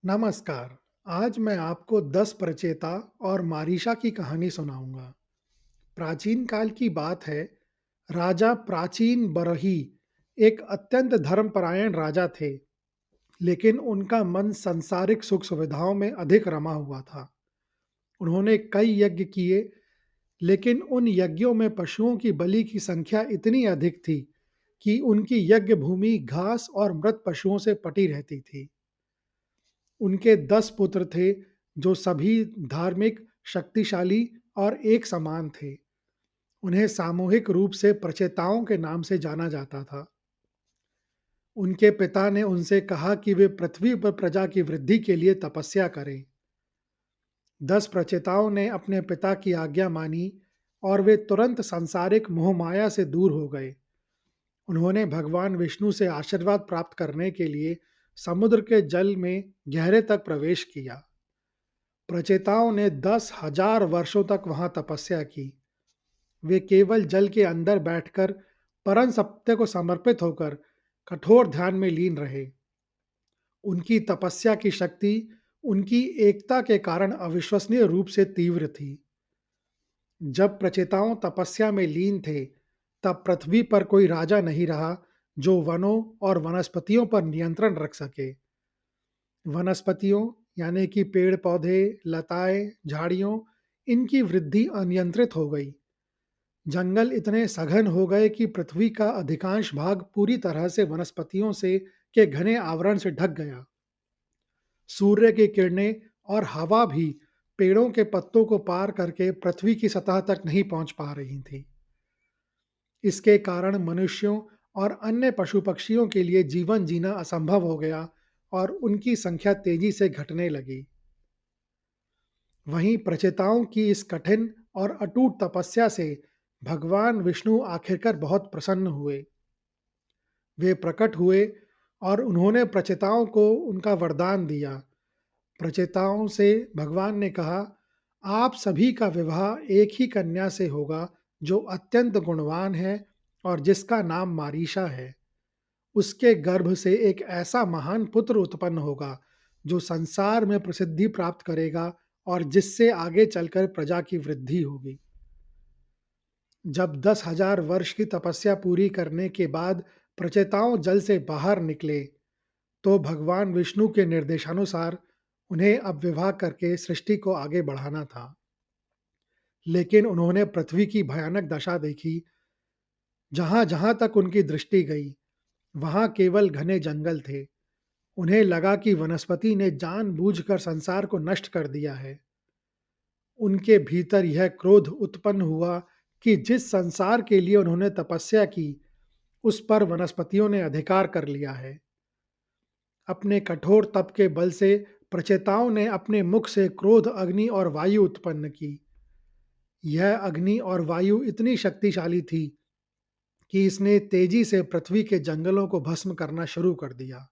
नमस्कार। आज मैं आपको 10 प्रचेता और मारीशा की कहानी सुनाऊंगा। प्राचीन काल की बात है। राजा प्राचीन बरही एक अत्यंत धर्मपरायण राजा थे, लेकिन उनका मन सांसारिक सुख सुविधाओं में अधिक रमा हुआ था। उन्होंने कई यज्ञ किए, लेकिन उन यज्ञों में पशुओं की बलि की संख्या इतनी अधिक थी कि उनकी यज्ञ भूमि घास और मृत पशुओं से पटी रहती थी। उनके 10 पुत्र थे, जो सभी धार्मिक, शक्तिशाली और एक समान थे। उन्हें सामूहिक रूप से प्रचेताओं के नाम से जाना जाता था। उनके पिता ने उनसे कहा कि वे पृथ्वी पर प्रजा की वृद्धि के लिए तपस्या करें। 10 प्रचेताओं ने अपने पिता की आज्ञा मानी और वे तुरंत सांसारिक मोहमाया से दूर हो गए। उन्होंने भगवान विष्णु से आशीर्वाद प्राप्त करने के लिए समुद्र के जल में गहरे तक प्रवेश किया। प्रचेताओं ने 10,000 वर्षों तक वहां तपस्या की। वे केवल जल के अंदर बैठकर परम सत्य को समर्पित होकर कठोर ध्यान में लीन रहे। उनकी तपस्या की शक्ति उनकी एकता के कारण अविश्वसनीय रूप से तीव्र थी। जब प्रचेताओं तपस्या में लीन थे, तब पृथ्वी पर कोई राजा नहीं रहा जो वनों और वनस्पतियों पर नियंत्रण रख सके। वनस्पतियों यानी कि पेड़ पौधे, लताएं, झाड़ियों, इनकी वृद्धि अनियंत्रित हो गई। जंगल इतने सघन हो गए कि पृथ्वी का अधिकांश भाग पूरी तरह से वनस्पतियों से के घने आवरण से ढक गया। सूर्य की किरणें और हवा भी पेड़ों के पत्तों को पार करके पृथ्वी की सतह तक नहीं पहुंच पा रही थी। इसके कारण मनुष्यों और अन्य पशु पक्षियों के लिए जीवन जीना असंभव हो गया और उनकी संख्या तेजी से घटने लगी। वहीं प्रचेताओं की इस कठिन और अटूट तपस्या से भगवान विष्णु आखिरकार बहुत प्रसन्न हुए। वे प्रकट हुए और उन्होंने प्रचेताओं को उनका वरदान दिया। प्रचेताओं से भगवान ने कहा, आप सभी का विवाह एक ही कन्या से होगा, जो अत्यंत गुणवान है और जिसका नाम मारीशा है। उसके गर्भ से एक ऐसा महान पुत्र उत्पन्न होगा, जो संसार में प्रसिद्धि प्राप्त करेगा और जिससे आगे चलकर प्रजा की वृद्धि होगी। जब 10,000 वर्ष की तपस्या पूरी करने के बाद प्रचेताओं जल से बाहर निकले, तो भगवान विष्णु के निर्देशानुसार उन्हें अब विवाह करके सृष्टि को आगे बढ़ाना था। लेकिन उन्होंने पृथ्वी की भयानक दशा देखी। जहां जहां तक उनकी दृष्टि गई, वहां केवल घने जंगल थे। उन्हें लगा कि वनस्पति ने जानबूझकर संसार को नष्ट कर दिया है। उनके भीतर यह क्रोध उत्पन्न हुआ कि जिस संसार के लिए उन्होंने तपस्या की, उस पर वनस्पतियों ने अधिकार कर लिया है। अपने कठोर तप के बल से प्रचेताओं ने अपने मुख से क्रोध अग्नि और वायु उत्पन्न की। यह अग्नि और वायु इतनी शक्तिशाली थी कि इसने तेजी से पृथ्वी के जंगलों को भस्म करना शुरू कर दिया।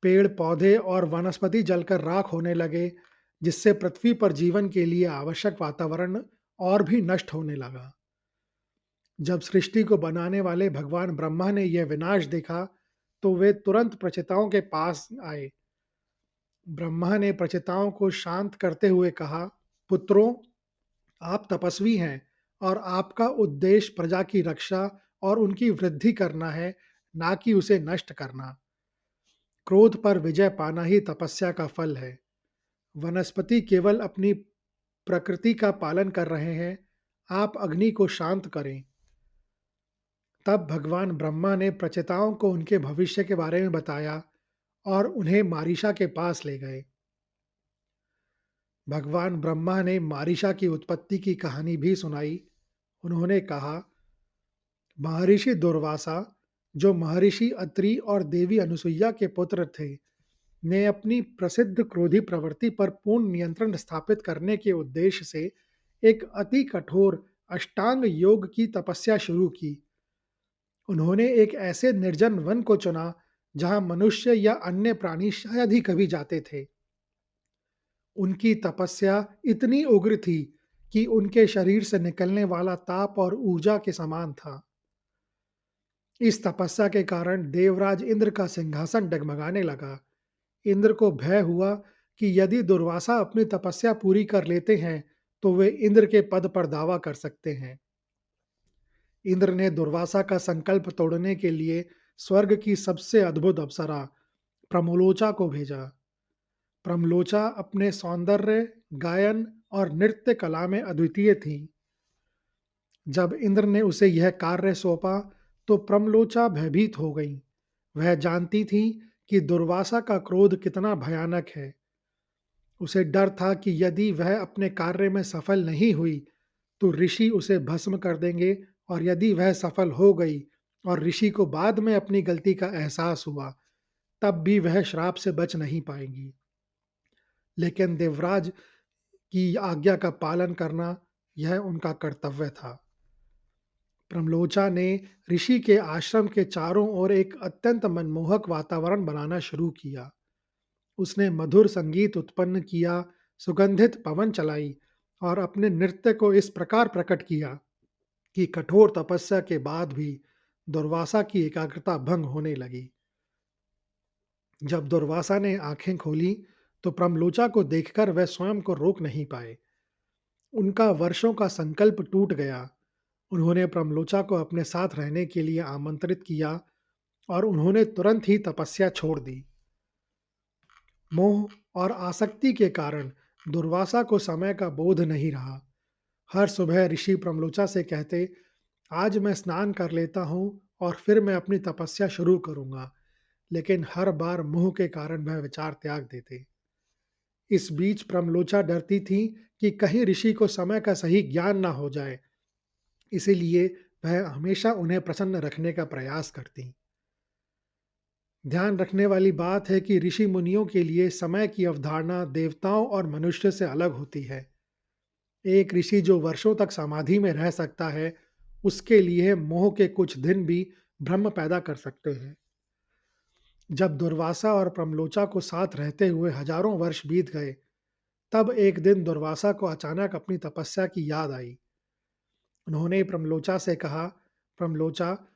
पेड़ पौधे और वनस्पति जलकर राख होने लगे, जिससे पृथ्वी पर जीवन के लिए आवश्यक वातावरण और भी नष्ट होने लगा। जब सृष्टि को बनाने वाले भगवान ब्रह्मा ने यह विनाश देखा, तो वे तुरंत प्रचेताओं के पास आए। ब्रह्मा ने प्रचेताओं को शांत करते हुए कहा, पुत्रों, आप तपस्वी हैं और आपका उद्देश्य प्रजा की रक्षा और उनकी वृद्धि करना है, ना कि उसे नष्ट करना। क्रोध पर विजय पाना ही तपस्या का फल है। वनस्पति केवल अपनी प्रकृति का पालन कर रहे हैं, आप अग्नि को शांत करें। तब भगवान ब्रह्मा ने प्रचेताओं को उनके भविष्य के बारे में बताया और उन्हें मारीशा के पास ले गए। भगवान ब्रह्मा ने मारीशा की उत्पत्ति की कहानी भी सुनाई। उन्होंने कहा, महर्षि दुर्वासा, जो महर्षि अत्रि और देवी अनुसुईया के पुत्र थे, ने अपनी प्रसिद्ध क्रोधी प्रवृत्ति पर पूर्ण नियंत्रण स्थापित करने के उद्देश्य से एक अति कठोर अष्टांग योग की तपस्या शुरू की। उन्होंने एक ऐसे निर्जन वन को चुना जहां मनुष्य या अन्य प्राणी शायद ही कभी जाते थे। उनकी तपस्या इतनी उग्र थी कि उनके शरीर से निकलने वाला ताप और ऊर्जा के समान था। इस तपस्या के कारण देवराज इंद्र का सिंहासन डगमगाने लगा। इंद्र को भय हुआ कि यदि दुर्वासा अपनी तपस्या पूरी कर लेते हैं, तो वे इंद्र के पद पर दावा कर सकते हैं। इंद्र ने दुर्वासा का संकल्प तोड़ने के लिए स्वर्ग की सबसे अद्भुत अप्सरा प्रमलोचा को भेजा। प्रमलोचा अपने सौंदर्य, गायन और नृत्य कला में अद्वितीय थी। जब इंद्र ने उसे यह कार्य सौंपा, तो प्रमलोचा भयभीत हो गई। वह जानती थी कि दुर्वासा का क्रोध कितना भयानक है। उसे डर था कि यदि वह अपने कार्य में सफल नहीं हुई, तो ऋषि उसे भस्म कर देंगे, और यदि वह सफल हो गई और ऋषि को बाद में अपनी गलती का एहसास हुआ, तब भी वह श्राप से बच नहीं पाएंगी। लेकिन देवराज की आज्ञा का पालन करना, यह उनका कर्तव्य था। प्रमलोचा ने ऋषि के आश्रम के चारों ओर एक अत्यंत मनमोहक वातावरण बनाना शुरू किया। उसने मधुर संगीत उत्पन्न किया, सुगंधित पवन चलाई और अपने नृत्य को इस प्रकार प्रकट किया कि कठोर तपस्या के बाद भी दुर्वासा की एकाग्रता भंग होने लगी। जब दुर्वासा ने आंखें खोली, तो प्रमलोचा को देखकर वह स्वयं को रोक नहीं पाए। उनका वर्षों का संकल्प टूट गया। उन्होंने प्रमलोचा को अपने साथ रहने के लिए आमंत्रित किया, और उन्होंने तुरंत ही तपस्या छोड़ दी। मोह और आसक्ति के कारण दुर्वासा को समय का बोध नहीं रहा। हर सुबह ऋषि प्रमलोचा से कहते, आज मैं स्नान कर लेता हूँ और फिर मैं अपनी तपस्या शुरू करूंगा। लेकिन हर बार मोह के कारण वह विचार त्याग देते। इस बीच प्रमलोचा डरती थी कि कहीं ऋषि को समय का सही ज्ञान ना हो जाए, इसीलिए वह हमेशा उन्हें प्रसन्न रखने का प्रयास करती। ध्यान रखने वाली बात है कि ऋषि मुनियों के लिए समय की अवधारणा देवताओं और मनुष्य से अलग होती है। एक ऋषि जो वर्षों तक समाधि में रह सकता है, उसके लिए मोह के कुछ दिन भी भ्रम पैदा कर सकते हैं। जब दुर्वासा और प्रमलोचा को साथ रहते हुए हजारों वर्ष बीत गए, तब एक दिन दुर्वासा को अचानक अपनी तपस्या की याद आई। उन्होंने प्रमलोचा से कहा, प्रमलोचा,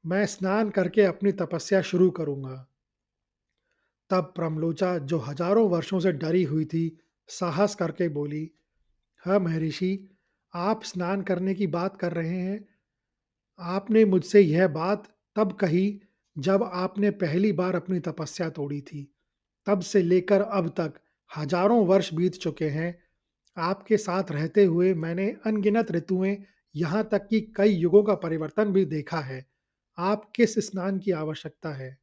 मैं स्नान करके अपनी तपस्या शुरू करूंगा। तब प्रमलोचा, जो हजारों वर्षों से डरी हुई थी, साहस करके बोली, हाँ महर्षि, आप स्नान करने की बात कर रहे हैं। आपने मुझसे यह बात तब कही जब आपने पहली बार अपनी तपस्या तोड़ी थी। तब से लेकर अब तक हजारों वर्ष बीत चुके हैं। आपके साथ रहते हुए मैंने अनगिनत ऋतुएं, यहाँ तक कि कई युगों का परिवर्तन भी देखा है। आप किस स्नान की आवश्यकता है?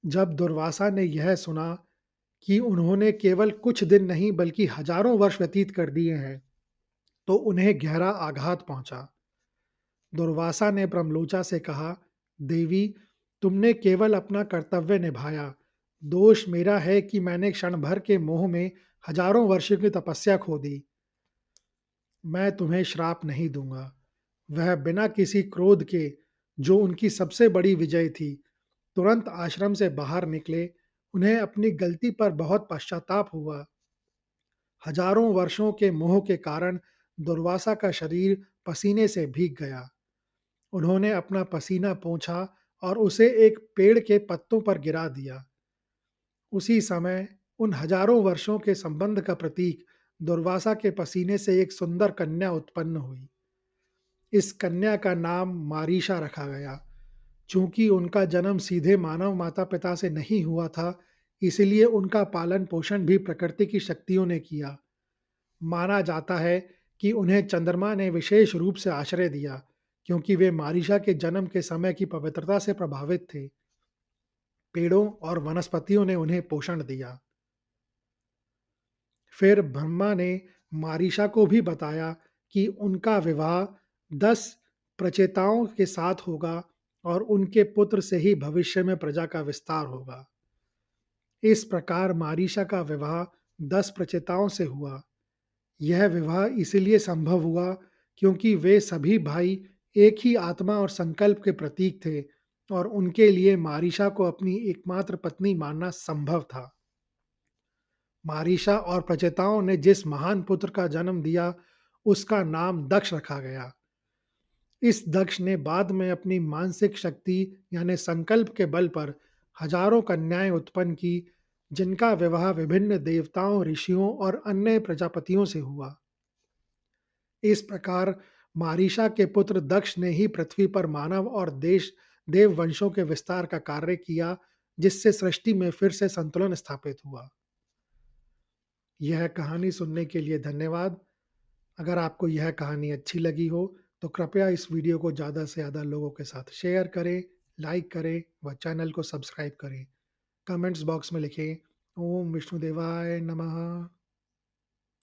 जब दुर्वासा ने यह सुना कि उन्होंने केवल कुछ दिन नहीं बल्कि हजारों वर्ष व्यतीत कर दिए हैं, तो उन्हें गहरा आघात पहुंचा। दुर्वासा ने प्रमलोचा से कहा, देवी, तुमने केवल अपना कर्तव्य निभाया। दोष मेरा है कि मैंने क्षण भर के मोह में हजारों वर्षों की तपस्या खो दी। मैं तुम्हें श्राप नहीं दूंगा। वह बिना किसी क्रोध के, जो उनकी सबसे बड़ी विजय थी, तुरंत आश्रम से बाहर निकले। उन्हें अपनी गलती पर बहुत पश्चाताप हुआ। हजारों वर्षों के मोह के कारण दुर्वासा का शरीर पसीने से भीग गया। उन्होंने अपना पसीना पोंछा और उसे एक पेड़ के पत्तों पर गिरा दिया। उसी समय उन हजारों वर्षों के संबंध का प्रतीक दुर्वासा के पसीने से एक सुंदर कन्या उत्पन्न हुई। इस कन्या का नाम मारीशा रखा गया। चूंकि उनका जन्म सीधे मानव माता पिता से नहीं हुआ था, इसलिए उनका पालन पोषण भी प्रकृति की शक्तियों ने किया। माना जाता है कि उन्हें चंद्रमा ने विशेष रूप से आश्रय दिया, क्योंकि वे मारीशा के जन्म के समय की पवित्रता से प्रभावित थे। पेड़ों और वनस्पतियों ने उन्हें पोषण दिया। फिर ब्रह्मा ने मारीशा को भी बताया कि उनका विवाह 10 प्रचेताओं के साथ होगा, और उनके पुत्र से ही भविष्य में प्रजा का विस्तार होगा। इस प्रकार मारीशा का विवाह 10 प्रचेताओं से हुआ। यह विवाह इसलिए संभव हुआ क्योंकि वे सभी भाई एक ही आत्मा और संकल्प के प्रतीक थे, और उनके लिए मारीशा को अपनी एकमात्र पत्नी मानना संभव था। मारीशा और प्रचेताओं ने जिस महान पुत्र का जन्म दिया, उसका नाम दक्ष रखा गया। इस दक्ष ने बाद में अपनी मानसिक शक्ति यानी संकल्प के बल पर हजारों कन्याएं उत्पन्न की, जिनका विवाह विभिन्न देवताओं, ऋषियों और अन्य प्रजापतियों से हुआ। इस प्रकार मारीशा के पुत्र दक्ष ने ही पृथ्वी पर मानव और देश देव वंशों के विस्तार का कार्य किया, जिससे सृष्टि में फिर से संतुलन स्थापित हुआ। यह कहानी सुनने के लिए धन्यवाद। अगर आपको यह कहानी अच्छी लगी हो, तो कृपया इस वीडियो को ज़्यादा से ज़्यादा लोगों के साथ शेयर करें, लाइक करें व चैनल को सब्सक्राइब करें। कमेंट्स बॉक्स में लिखें, ओम विष्णुदेवाय नमः।